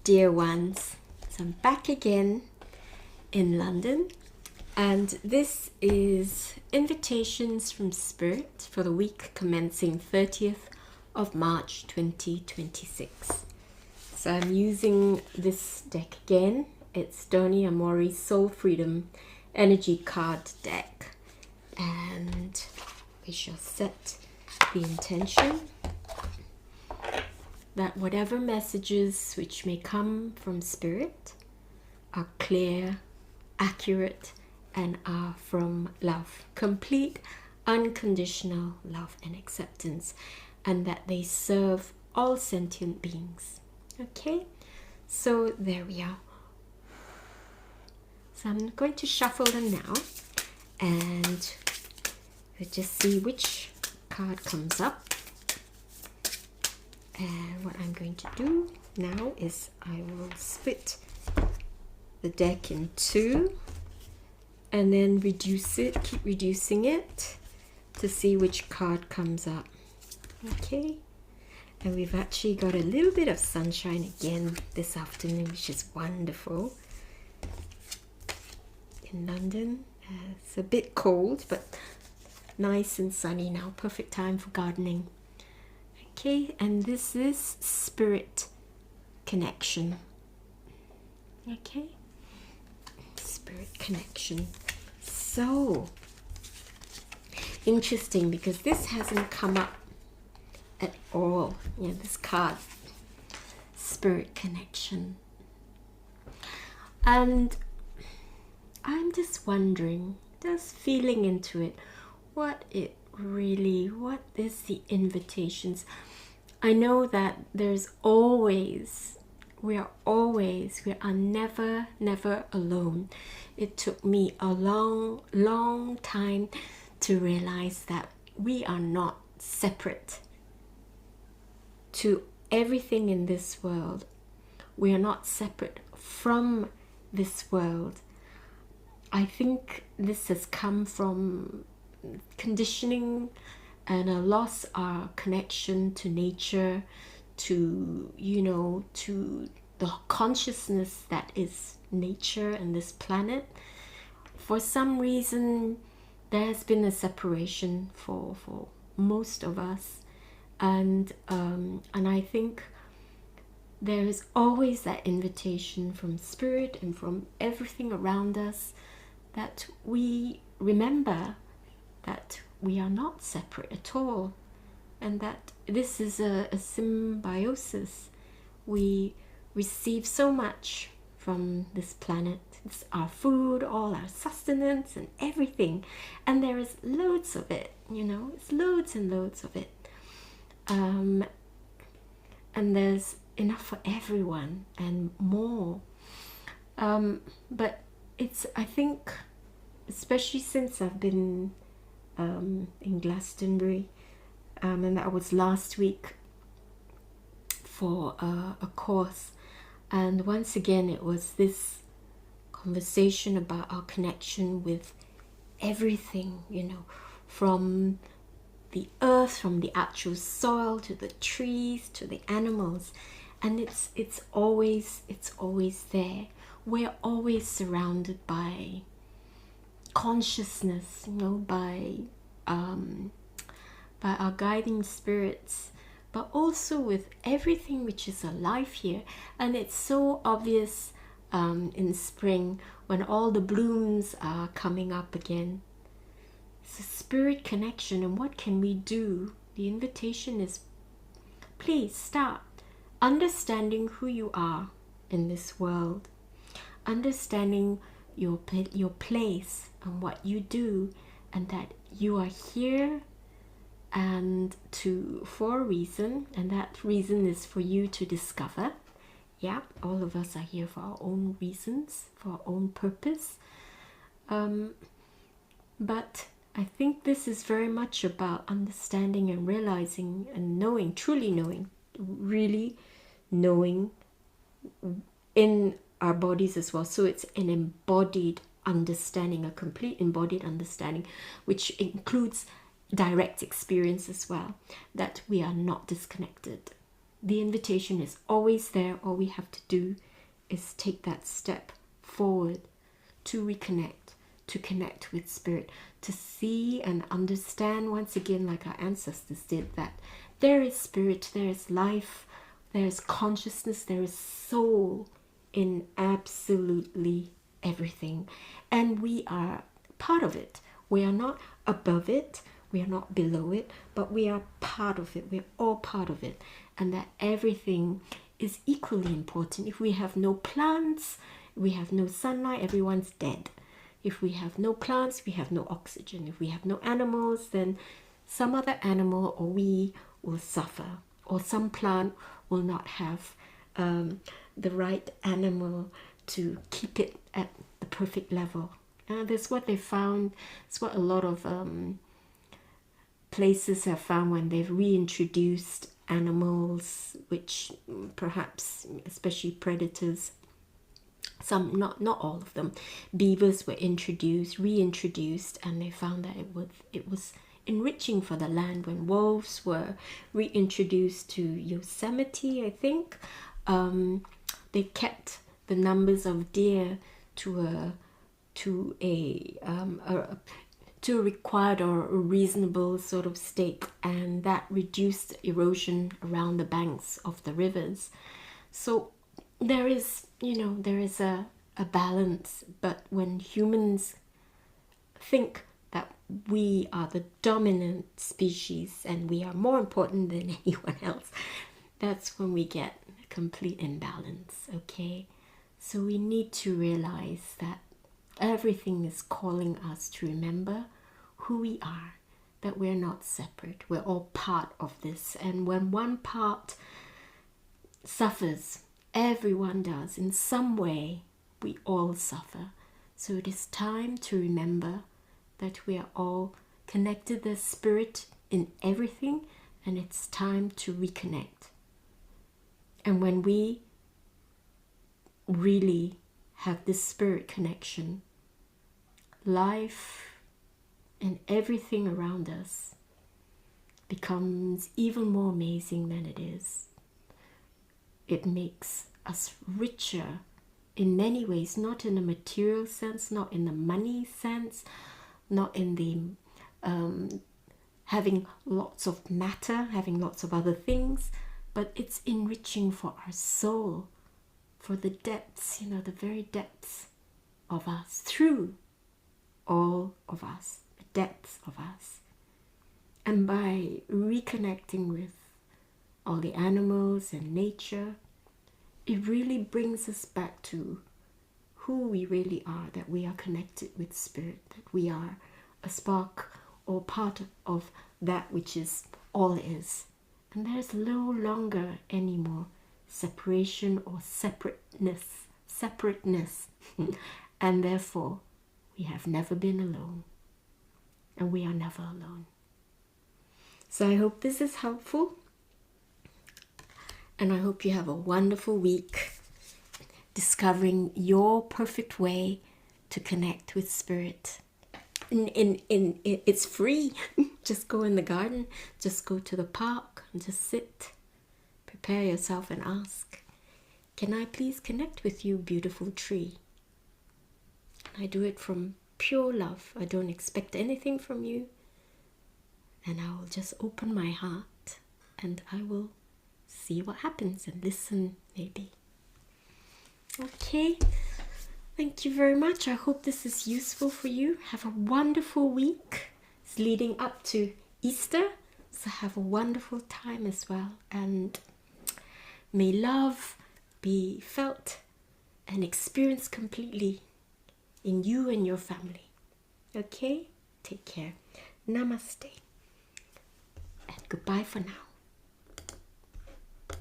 dear ones. So I'm back again in London, and this is Invitations from Spirit for the week commencing 30th of March 2026. So I'm using this deck again. It's Doni Amori's Soul Freedom Energy Card deck, and we shall set the intention that whatever messages which may come from Spirit are clear, accurate, and are from love, complete, unconditional love and acceptance, and that they serve all sentient beings. Okay, so there we are. So I'm going to shuffle them now, and we'll just see which card comes up. And what I'm going to do now is I will split the deck in two and then reduce it, keep reducing it to see which card comes up. Okay, and we've actually got a little bit of sunshine again this afternoon, which is wonderful in London. It's a bit cold, but nice and sunny now, perfect time for gardening. Okay, and this is Spirit Connection. Okay, Spirit Connection. So interesting, because this hasn't come up at all. Yeah, this card, Spirit Connection. And I'm just wondering, just feeling into it, what is the invitations? I know that there's always, we are never alone. It took me a long time to realize that we are not separate to everything in this world. We are not separate from this world. I think this has come from conditioning and a loss our connection to nature, to to the consciousness that is nature and this planet. For some reason there's been a separation for most of us, and I think there is always that invitation from Spirit and from everything around us that we remember that we are not separate at all, and that this is a symbiosis. We receive so much from this planet. It's our food, all our sustenance and everything, and there is loads of it, it's loads and loads of it, and there's enough for everyone and more, but it's, I think, especially since I've been in Glastonbury, and that was last week for a course, and once again it was this conversation about our connection with everything, from the earth, from the actual soil, to the trees, to the animals, and it's always there. We're always surrounded by consciousness, by our guiding spirits, but also with everything which is alive here. And it's so obvious in spring when all the blooms are coming up again. It's a spirit connection, and what can we do? The invitation is, please start understanding who you are in this world, understanding your place and what you do, and that you are here and for a reason, and that reason is for you to discover. Yeah, all of us are here for our own reasons, for our own purpose, but I think this is very much about understanding and realizing and knowing, truly knowing, really knowing in our bodies as well. So it's an embodied understanding, a complete embodied understanding, which includes direct experience as well, that we are not disconnected. the invitation is always there. All we have to do is take that step forward to reconnect, to connect with spirit, to see and understand once again, like our ancestors did, that there is spirit, there is life, there is consciousness, there is soul in absolutely everything. And we are part of it. We are not above it, we are not below it, but we are part of it. We're all part of it. And that everything is equally important. If we have no plants, we have no sunlight, everyone's dead. If we have no plants, we have no oxygen. If we have no animals, then some other animal or we will suffer. Or some plant will not have the right animal to keep it at the perfect level. That's what they found. It's what a lot of places have found when they've reintroduced animals, which perhaps, especially predators, some, not all of them, beavers were reintroduced, and they found that it was enriching for the land. When wolves were reintroduced to Yosemite, I think, they kept the numbers of deer to a required or a reasonable sort of state, and that reduced erosion around the banks of the rivers. So there is a balance. But when humans think that we are the dominant species and we are more important than anyone else, that's when we get a complete imbalance. Okay, so we need to realize that everything is calling us to remember who we are, that we're not separate, we're all part of this. And when one part suffers, everyone does. In some way, we all suffer. So it is time to remember that we are all connected. There's spirit in everything, and it's time to reconnect. And when we really have this spirit connection, life and everything around us becomes even more amazing than it is. It makes us richer in many ways, not in a material sense, not in the money sense, not in the having lots of matter, having lots of other things, but it's enriching for our soul, for the depths, the very depths of us, through all of us, the depths of us. And by reconnecting with all the animals and nature, it really brings us back to who we really are, that we are connected with spirit, that we are a spark or part of that which is all is. And there's no longer any more separation or separateness. And therefore, we have never been alone. And we are never alone. So I hope this is helpful. And I hope you have a wonderful week discovering your perfect way to connect with spirit. It's free. Just go in the garden, just go to the park and just sit. Prepare yourself and ask, can I please connect with you, beautiful tree? I do it from pure love. I don't expect anything from you. And I will just open my heart and I will see what happens and listen maybe. Okay, thank you very much. I hope this is useful for you. Have a wonderful week. It's leading up to Easter, so have a wonderful time as well. And may love be felt and experienced completely in you and your family. Okay, take care. Namaste. And goodbye for now.